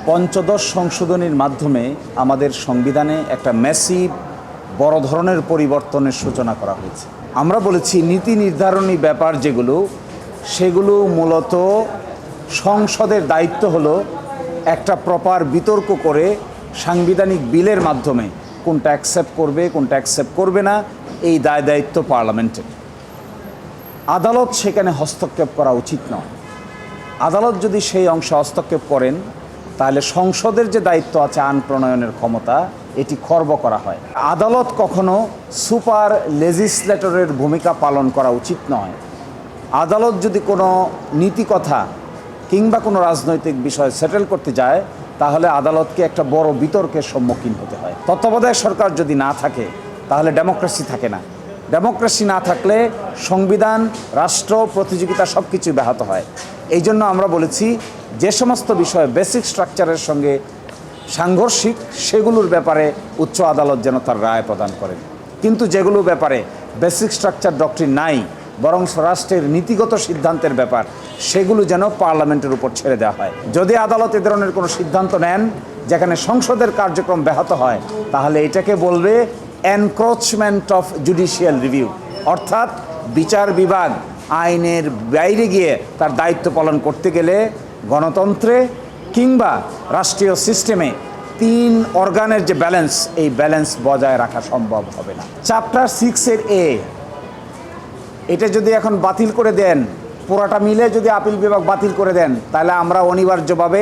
পঞ্চদশ সংশোধনীর মাধ্যমে আমাদের সংবিধানে একটা ম্যাসিভ বড় ধরনের পরিবর্তনের সূচনা করা হয়েছে। আমরা বলেছি নীতি নির্ধারণী ব্যাপার যেগুলো, সেগুলো মূলত সংসদের দায়িত্ব হলো একটা প্রপার বিতর্ক করে সাংবিধানিক বিলের মাধ্যমে কোনটা অ্যাকসেপ্ট করবে কোনটা অ্যাকসেপ্ট করবে না, এই দায় দায়িত্ব পার্লামেন্টের। আদালত সেখানে হস্তক্ষেপ করা উচিত নয়। আদালত যদি সেই অংশে হস্তক্ষেপ করেন তাহলে সংসদের যে দায়িত্ব আছে আইন প্রণয়নের ক্ষমতা, এটি খর্ব করা হয়। আদালত কখনো সুপার লেজিসলেটরের ভূমিকা পালন করা উচিত নয়। আদালত যদি কোনো নীতিকথা কিংবা কোনো রাজনৈতিক বিষয় সেটেল করতে যায় তাহলে আদালতকে একটা বড় বিতর্কের সম্মুখীন হতে হয়। তত্ত্বাবধায়ক সরকার যদি না থাকে তাহলে ডেমোক্রেসি থাকে না। ডেমোক্রেসি না থাকলে সংবিধান, রাষ্ট্র, প্রতিযোগিতা সব কিছু ব্যাহত হয়। এই জন্য আমরা বলেছি যে সমস্ত বিষয় বেসিক স্ট্রাকচারের সঙ্গে সাংঘর্ষিক সেগুলোর ব্যাপারে উচ্চ আদালত যেন তার রায় প্রদান করেন, কিন্তু যেগুলোর ব্যাপারে বেসিক স্ট্রাকচার ডক্ট্রিন নাই বরং রাষ্ট্রের নীতিগত সিদ্ধান্তের ব্যাপার, সেগুলো যেন পার্লামেন্টের উপর ছেড়ে দেওয়া হয়। যদি আদালত এ ধরনের কোনো সিদ্ধান্ত নেন যেখানে সংসদের কার্যক্রম ব্যাহত হয় তাহলে এটাকে বলবে এনক্রোচমেন্ট অফ জুডিশিয়াল রিভিউ, অর্থাৎ বিচার বিভাগ আইনের বাইরে গিয়ে তার দায়িত্ব পালন করতে গেলে গণতন্ত্রে কিংবা রাষ্ট্রীয় সিস্টেমে তিন অর্গানের যে ব্যালেন্স, এই ব্যালেন্স বজায় রাখা সম্ভব হবে না। চ্যাপ্টার 6-এর এ, এটা যদি এখন বাতিল করে দেন, পুরাটা মিলে যদি আপিল বিভাগ বাতিল করে দেন তাহলে আমরা অনিবার্যভাবে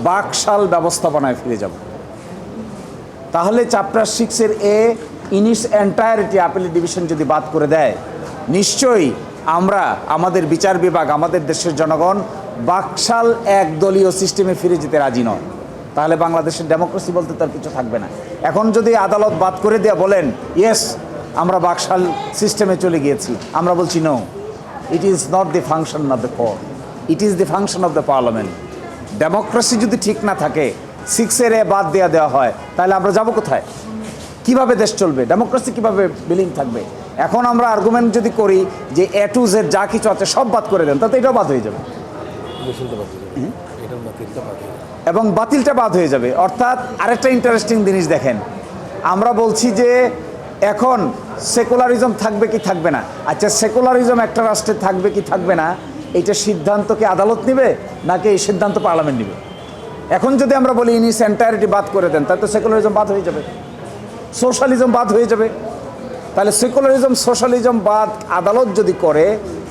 বাকশাল ব্যবস্থাপনায় ফিরে যাব। তাহলে চ্যাপ্টার 6-এর এ in its entirety appeal division যদি বাদ করে দেয়, নিশ্চয়ই আমরা আমাদের বিচার বিভাগ, আমাদের দেশের জনগণ বাকশাল একদলীয় সিস্টেমে ফিরে যেতে রাজি নয়। তাহলে বাংলাদেশের ডেমোক্রেসি বলতে তার কিছু থাকবে না। এখন যদি আদালত বাদ করে দেয়া বলেন ইয়েস আমরা বাকশাল সিস্টেমে চলে গিয়েছি, আমরা বলছি no, it is not the function of the court, it is the function of the parliament. Democracy যদি ঠিক না থাকে, 6-এর এ বাদ দেওয়া হয়, তাহলে আমরা যাব কোথায়? কিভাবে দেশ চলবে? ডেমোক্রেসি কিভাবে বিলিং থাকবে? এখন আমরা আর্গুমেন্ট যদি করি যে A to Z যা কিছু আছে সব বাদ করে দেন, তাতে এটাও বাদ হয়ে যাবে এবং বাতিলটা বাদ হয়ে যাবে। অর্থাৎ আরেকটা ইন্টারেস্টিং জিনিস দেখেন, আমরা বলছি যে এখন সেকুলারিজম থাকবে কি থাকবে না। আচ্ছা, সেকুলারিজম একটা রাষ্ট্রে থাকবে কি থাকবে না, এইটা সিদ্ধান্ত কি আদালত নেবে নাকি এই সিদ্ধান্ত পার্লামেন্ট নেবে? এখন যদি আমরা বলি ইন ইটস এন্টায়ারিটি বাদ করে দেন, তাহলে তো সেকুলারিজম বাদ হয়ে যাবে, সোশ্যালিজম বাদ হয়ে যাবে। তাহলে সেকুলারিজম, সোশ্যালিজম বাদ আদালত যদি করে,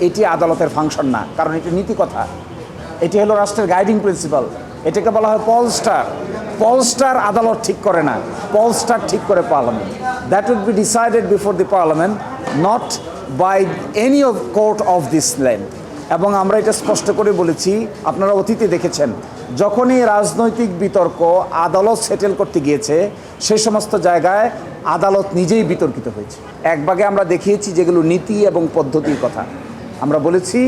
এটি আদালতের ফাংশন না, কারণ এটি নীতি কথা, এটি হলো রাষ্ট্রের গাইডিং প্রিন্সিপাল। এটাকে বলা হয় পলস্টার। পলস্টার আদালত ঠিক করে না, পলস্টার ঠিক করে parliament. That would be decided before the parliament, not by any of court of this land. এবং আমরা এটা স্পষ্ট করে বলেছি, আপনারা অতীতে দেখেছেন যখনই রাজনৈতিক বিতর্ক আদালত সেটেল করতে গিয়েছে সেই সমস্ত জায়গায় আদালত নিজেই বিতর্কিত হয়েছে। এক ভাগে আমরা দেখিয়েছি যেগুলো নীতি এবং পদ্ধতির কথা, আমরা বলেছি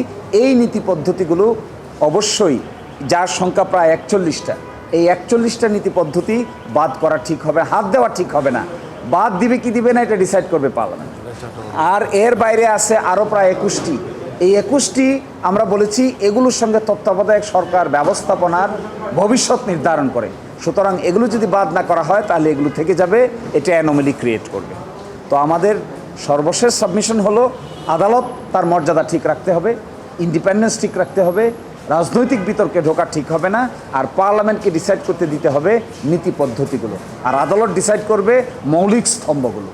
এই নীতি পদ্ধতিগুলো অবশ্যই, যার সংখ্যা প্রায় 41টা, এই 41টা নীতি পদ্ধতি বাদ করা ঠিক হবে, হাত দেওয়া ঠিক হবে না। বাদ দিবে কি দিবে না এটা ডিসাইড করবে পার্লামেন্ট। আর এর বাইরে আছে আরও প্রায় 21টি। এই 21টি আমরা বলেছি এগুলোর সঙ্গে তত্ত্বাবধায়ক সরকার ব্যবস্থাপনার ভবিষ্যৎ নির্ধারণ করে। সুতরাং এগুলো যদি বাদ না করা হয় তাহলে এগুলো থেকে যাবে, এটা অ্যানোমালি ক্রিয়েট করবে। তো আমাদের সর্বশেষ সাবমিশন হলো আদালত তার মর্যাদা ঠিক রাখতে হবে, ইন্ডিপেন্ডেন্স ঠিক রাখতে হবে, রাজনৈতিক বিতর্কে ঢোকা ঠিক হবে না, আর পার্লামেন্টকে ডিসাইড করতে দিতে হবে নীতি পদ্ধতিগুলো, আর আদালত ডিসাইড করবে মৌলিক স্তম্ভগুলো।